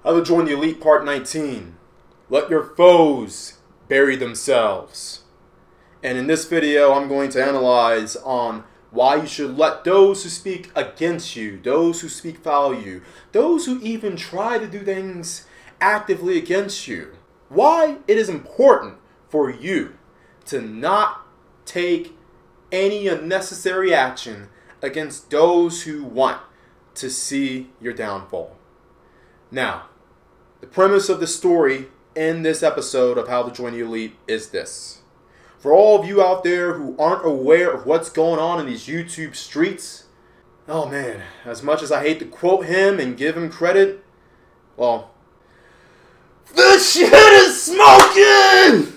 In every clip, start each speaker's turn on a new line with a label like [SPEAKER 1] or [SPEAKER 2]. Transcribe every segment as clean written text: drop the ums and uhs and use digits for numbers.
[SPEAKER 1] How to Join the Elite Part 19. Let your foes bury themselves. And in this video, I'm going to analyze on why you should let those who speak against you, those who speak foul you, those who even try to do things actively against you, why it is important for you to not take any unnecessary action against those who want to see your downfall. Now, the premise of the story in this episode of How to Join the Elite is this. For all of you out there who aren't aware of what's going on in these YouTube streets, oh man, as much as I hate to quote him and give him credit, well, this shit is smoking!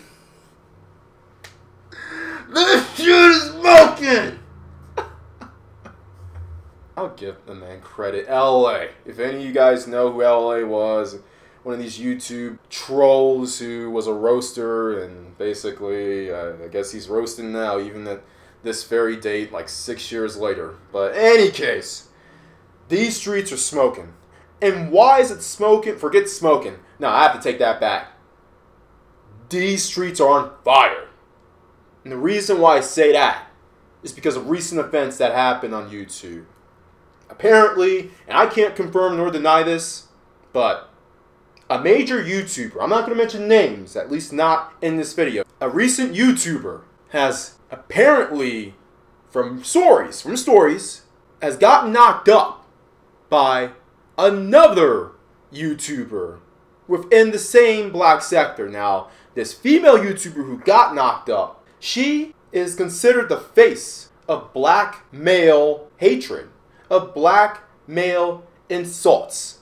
[SPEAKER 1] This shit is smoking! I'll give the man credit. LA. If any of you guys know who LA was, one of these YouTube trolls who was a roaster, and basically, I guess he's roasting now, even at this very date, like 6 years later. But in any case, these streets are smoking. And why is it smoking? Forget smoking. No, I have to take that back. These streets are on fire. And the reason why I say that is because of recent events that happened on YouTube. Apparently, and I can't confirm nor deny this, but a major YouTuber, I'm not going to mention names, at least not in this video. A recent YouTuber has apparently, from stories, has gotten knocked up by another YouTuber within the same black sector. Now, this female YouTuber who got knocked up, she is considered the face of black male hatred, of black male insults.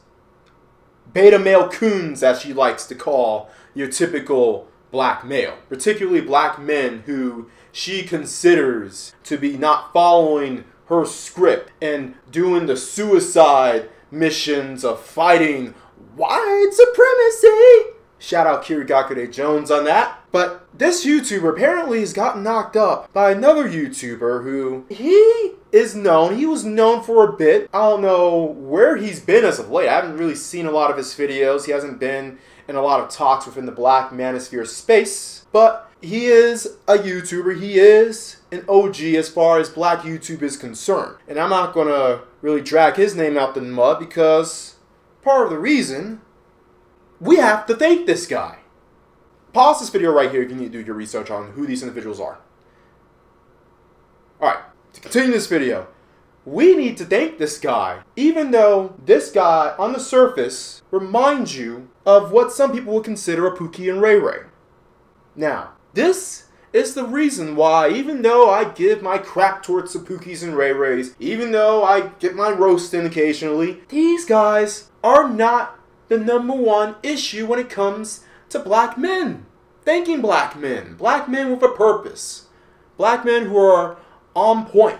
[SPEAKER 1] Beta male coons, as she likes to call your typical black male. Particularly black men who she considers to be not following her script and doing the suicide missions of fighting white supremacy. Shout out Kirigakure Jones on that. But this YouTuber apparently has gotten knocked up by another YouTuber who he was known for a bit. I don't know where he's been as of late. I haven't really seen a lot of his videos. He hasn't been in a lot of talks within the black manosphere space. But he is a YouTuber. He is an OG as far as black YouTube is concerned. And I'm not going to really drag his name out the mud because part of the reason we have to thank this guy. Pause this video right here if you need to do your research on who these individuals are. Alright, to continue this video, we need to thank this guy, even though this guy, on the surface, reminds you of what some people would consider a Pookie and Ray Ray. Now, this is the reason why, even though I give my crap towards the Pookies and Ray Rays, even though I get my roast in occasionally, these guys are not the #1 issue when it comes to black men. Thanking black men with a purpose. Black men who are on point.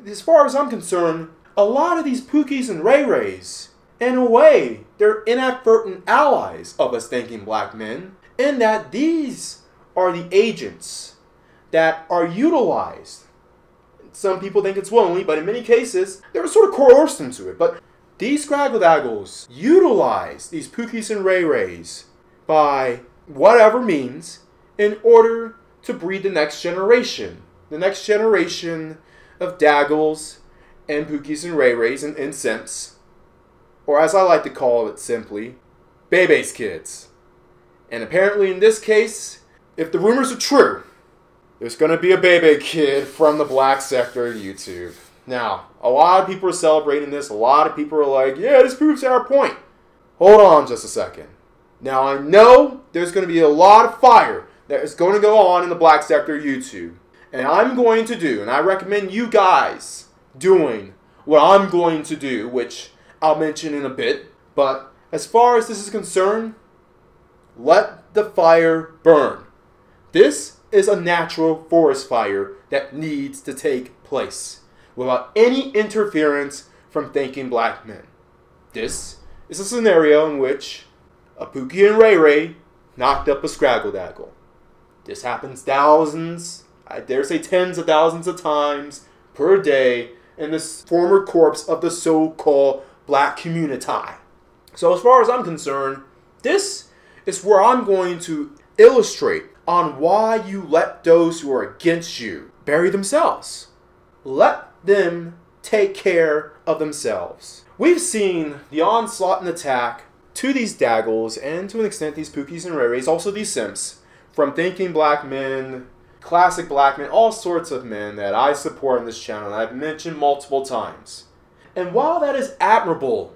[SPEAKER 1] As far as I'm concerned, a lot of these Pookies and Ray Rays, in a way, they're inadvertent allies of us thanking black men, in that these are the agents that are utilized. Some people think it's willingly, but in many cases, they're sort of coerced into it. But these Scraggle-Daggles utilize these Pookies and Ray Rays by whatever means in order to breed the next generation. The next generation of Daggles and Pookies and Ray Rays and simps. Or as I like to call it simply, Bebe's kids. And apparently in this case, if the rumors are true, there's going to be a Bebe kid from the black sector of YouTube. Now, a lot of people are celebrating this. A lot of people are like, yeah, this proves our point. Hold on just a second. Now, I know there's going to be a lot of fire that is going to go on in the black sector of YouTube. And I'm going to do, and I recommend you guys doing what I'm going to do, which I'll mention in a bit. But as far as this is concerned, let the fire burn. This is a natural forest fire that needs to take place without any interference from thinking black men. This is a scenario in which a Pookie and Ray Ray knocked up a Scraggle-Daggle. This happens thousands, I dare say tens of thousands of times per day in this former corpse of the so-called black community. So as far as I'm concerned, this is where I'm going to illustrate on why you let those who are against you bury themselves. Let them take care of themselves. We've seen the onslaught and attack to these Daggles, and to an extent these Pookies and Ray Rays, also these simps, from thinking black men, classic black men, all sorts of men that I support on this channel, and I've mentioned multiple times. And while that is admirable,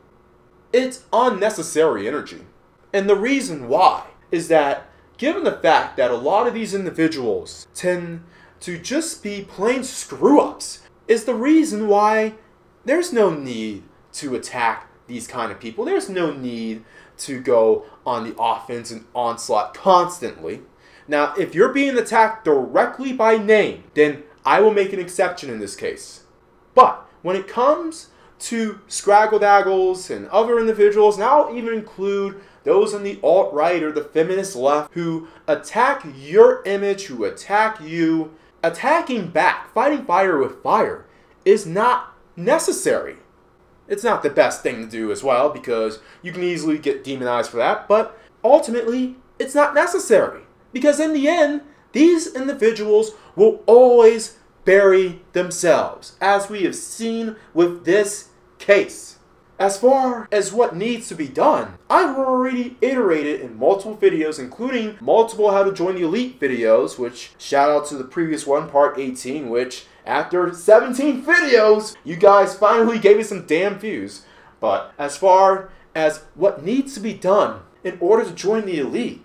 [SPEAKER 1] it's unnecessary energy. And the reason why is that, given the fact that a lot of these individuals tend to just be plain screw-ups, is the reason why there's no need to attack these kind of people. There's no need to go on the offense and onslaught constantly. Now, if you're being attacked directly by name, then I will make an exception in this case. But when it comes to Scraggle Daggles and other individuals, and I'll even include those on the alt-right or the feminist left who attack your image, who attack you, attacking back, fighting fire with fire, is not necessary. It's not the best thing to do as well, because you can easily get demonized for that, but ultimately, it's not necessary. Because in the end, these individuals will always bury themselves, as we have seen with this case. As far as what needs to be done, I've already iterated in multiple videos, including multiple how to join the elite videos, which shout out to the previous one, part 18, which after 17 videos, you guys finally gave me some damn views. But as far as what needs to be done in order to join the elite,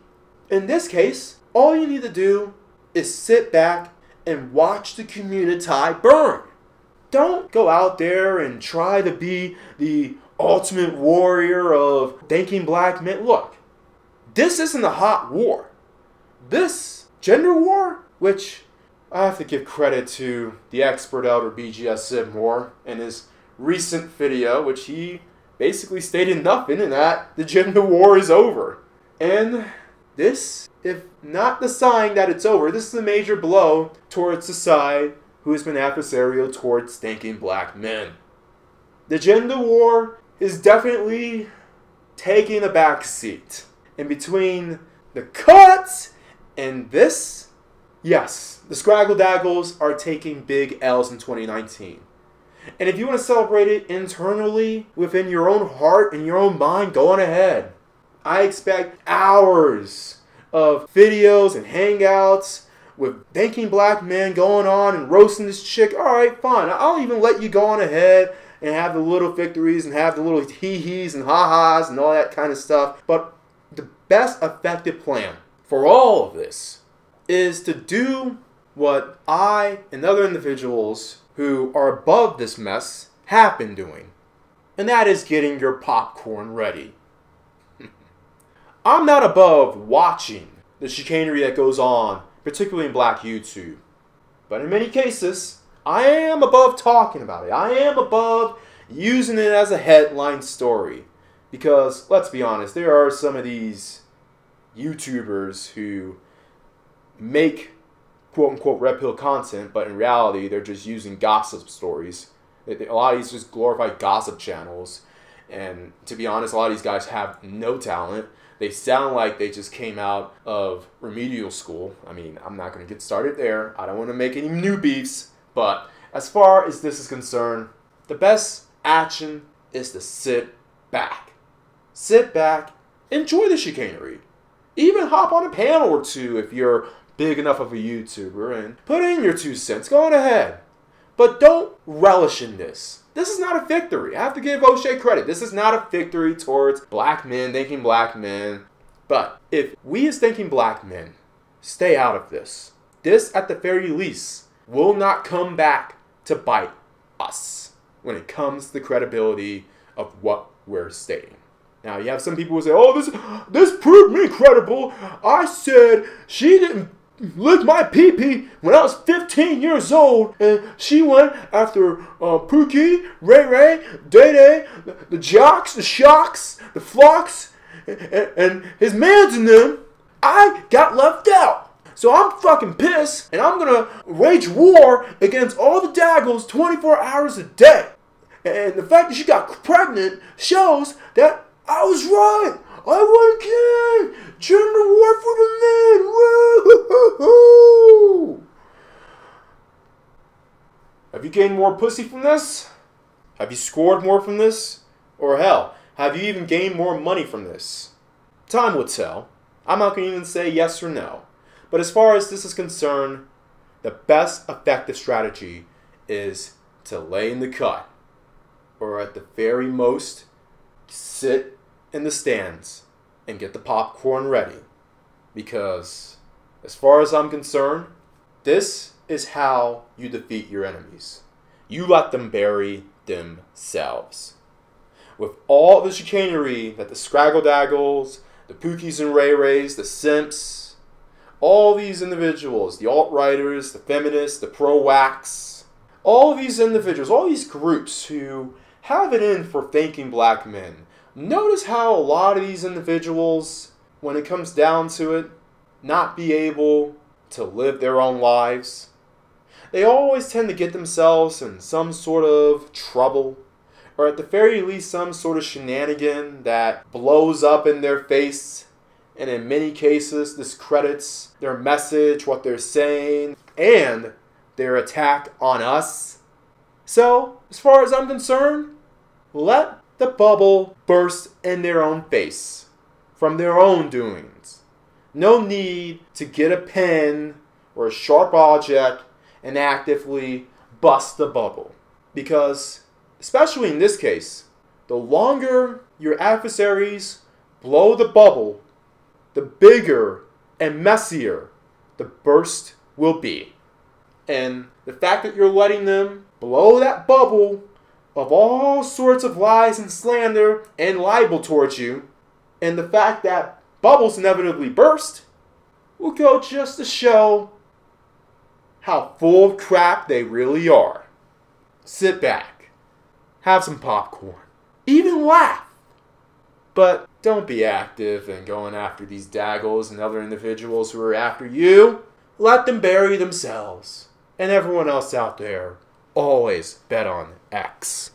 [SPEAKER 1] in this case, all you need to do is sit back and watch the community burn. Don't go out there and try to be the ultimate warrior of thanking black men. Look, this isn't a hot war. This gender war, which I have to give credit to the expert elder BGS Sid Moore in his recent video, which he basically stated nothing in that the gender war is over. And this, if not the sign that it's over, this is a major blow towards the side who has been adversarial towards thanking black men. The gender war is definitely taking a back seat. In between the cuts and this, yes, the Scraggle Daggles are taking big L's in 2019. And if you want to celebrate it internally, within your own heart and your own mind, go on ahead. I expect hours of videos and hangouts with thanking black men going on and roasting this chick. Alright, fine. I'll even let you go on ahead and have the little victories and have the little hee-hees and ha-has and all that kind of stuff. But the best effective plan for all of this is to do what I and other individuals who are above this mess have been doing. And that is getting your popcorn ready. I'm not above watching the chicanery that goes on, particularly in black YouTube. But in many cases, I am above talking about it. I am above using it as a headline story. Because, let's be honest, there are some of these YouTubers who make quote-unquote red pill content, but in reality, they're just using gossip stories. A lot of these just glorified gossip channels. And to be honest, a lot of these guys have no talent. They sound like they just came out of remedial school. I mean, I'm not going to get started there. I don't want to make any new beefs. But as far as this is concerned, the best action is to sit back. Sit back, enjoy the chicanery. Even hop on a panel or two if you're big enough of a YouTuber and put in your 2 cents. Go on ahead. But don't relish in this. This is not a victory. I have to give O'Shea credit. This is not a victory towards black men, thanking black men. But if we as thanking black men stay out of this, this at the very least will not come back to bite us when it comes to the credibility of what we're stating. Now, you have some people who say, oh, this proved me credible. I said she didn't lick my pee-pee when I was 15 years old, and she went after Pookie, Ray Ray, Day Day, the Jocks, the Shocks, the Flocks, and his mans and them. I got left out. So I'm fucking pissed, and I'm gonna wage war against all the Daggles 24 hours a day. And the fact that she got pregnant shows that I was right! I won again! Gender war for the men! Woo-hoo-hoo-hoo! Have you gained more pussy from this? Have you scored more from this? Or hell, have you even gained more money from this? Time will tell. I'm not going to even say yes or no. But as far as this is concerned, the best effective strategy is to lay in the cut. Or at the very most, sit in the stands and get the popcorn ready. Because, as far as I'm concerned, this is how you defeat your enemies. You let them bury themselves. With all the chicanery that the Scraggle-Daggles, the Pookies and Ray Rays, the Simps, all these individuals, the alt-righters, the feminists, the pro-wacks, all these individuals, all these groups who have it in for thanking black men. Notice how a lot of these individuals, when it comes down to it, not be able to live their own lives. They always tend to get themselves in some sort of trouble, or at the very least some sort of shenanigan that blows up in their face, and in many cases discredits their message, what they're saying, and their attack on us. So, as far as I'm concerned, let the bubble burst in their own face, from their own doings. No need to get a pen or a sharp object and actively bust the bubble. Because, especially in this case, the longer your adversaries blow the bubble, the bigger and messier the burst will be. And the fact that you're letting them blow that bubble of all sorts of lies and slander and libel towards you, and the fact that bubbles inevitably burst, will go just to show how full of crap they really are. Sit back, have some popcorn, even laugh. But don't be active in going after these daggles and other individuals who are after you. Let them bury themselves. And everyone else out there, always bet on X.